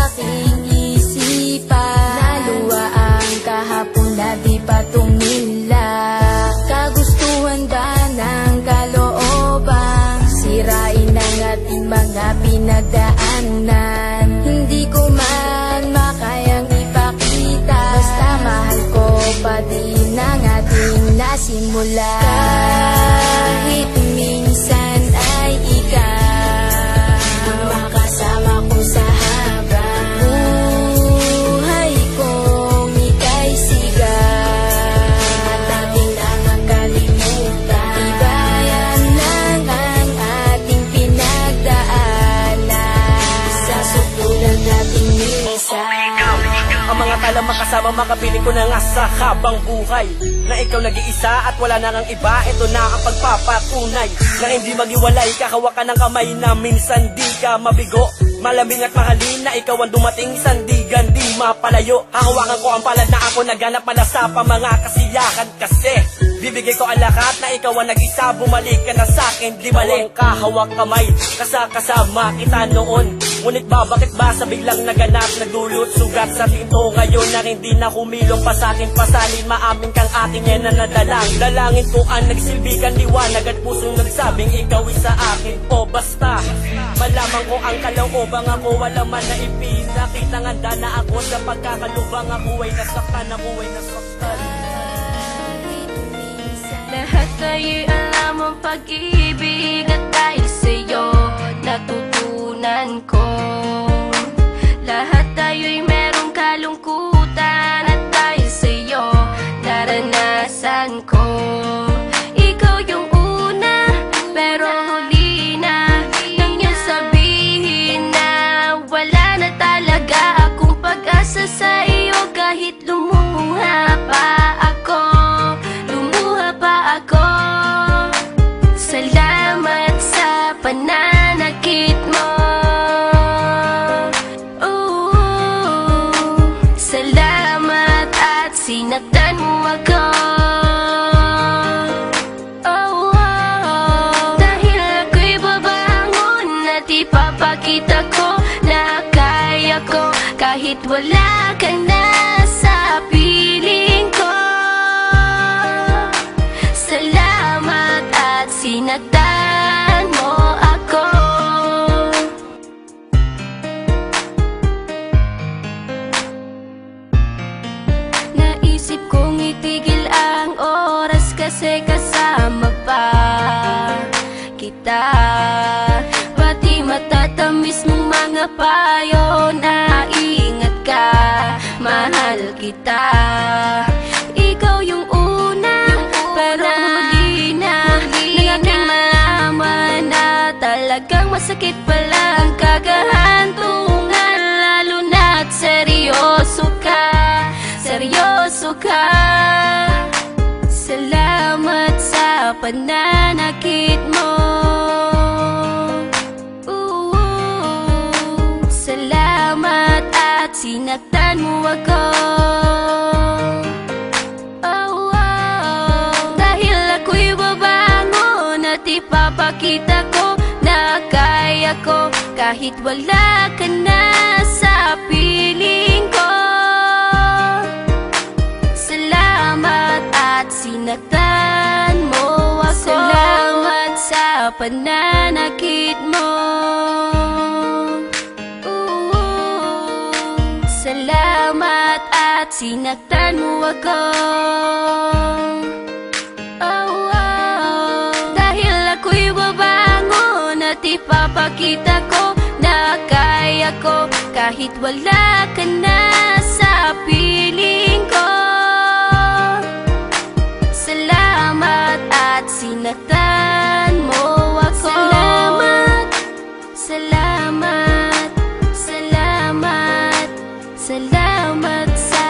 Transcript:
aking isipan. Naluwa ang kahapon na di pa tumila. Kagustuhan ba ng kalooban? Sirain ang ating mga pinagdaanan. Hindi ko man makayang ipakita, basta mahal ko pa din ang ating nasimula. Kahit minsan ay ikaw makasama ko sa habang buhay kong ika'y sigaw. At ating nang makalimutan, ibayan lang ang ating pinagdaanan. Sa sutulan nating minsan, ang mga tala makasama, makapiling ko na nga sa habang buhay na ikaw nag-iisa at wala na ngang iba. Ito na ang pagpapatunay na hindi maghiwalay. Kakawakan ng kamay na minsan di ka mabigo. Malamig at mahalin na ikaw ang dumating, sandigan di mapalayo. Hahawakan ko ang palad na ako naganap pala sa mga kasiyahan. Kasi bibigay ko ang lahat na ikaw ang nag-isa. Bumalik ka na sa'kin, di balik. Kahawak kamay, kasama kita noon. Ngunit bakit ba sa biglang naganap, nagdulot sugat sa tinto ngayon na hindi na humilong pa sa akin. Pasalin maamin kang ating yan na nadalang. Dalangin ko ang nagsilbigan liwanag at pusong nagsabing ikaw isa akin. O basta malaman ko ang kalooban ako, wala man na ipinakita. Handa na ako sa pagkakalubang, ako ay nasaktan, ako ay nasaktan. Lahat tayo'y alam ang pag-ibig at dahil sa'yo natutunan ko. Lahat tayo'y merong kalungkutan at dahil sa'yo naranasan ko. Ikaw yung una pero huli na, nang iyong sabihin na wala na talaga akong pag-asa sa iyo. Kahit lumuha pa ako, salamat sa pananakit mo. Salamat at sinaktan mo ako. Dahil ako'y babangon at ipapakita ko na kaya ko kahit wala ka na sa piling ko. Salamat at sinaktan mo ako. Naisip kong itigil ang oras kasi kasama pa kita. Pati matatamis mong mga payo na ingat ka, mahal kita. Ikaw yung una pero huli na, nang aking malaman na talagang masakit pala ang kagahantungan. Lalo na't seryoso ka, seryoso ka. Salamat sa pananakit mo. Salamat at sinaktan mo ako. Dahil ako'y babangon at ipapakita ko na kaya ko kahit wala ka na sa piling ko. Salamat at sinaktan mo ako. Salamat sa pananakit mo. Salamat at sinaktan mo ako. Dahil ako'y babangon at ipapakita ko na kaya ko kahit wala ka na sa piling ko. Salamat at sinaktan mo ako. Salamat, salamat, salamat, salamat sa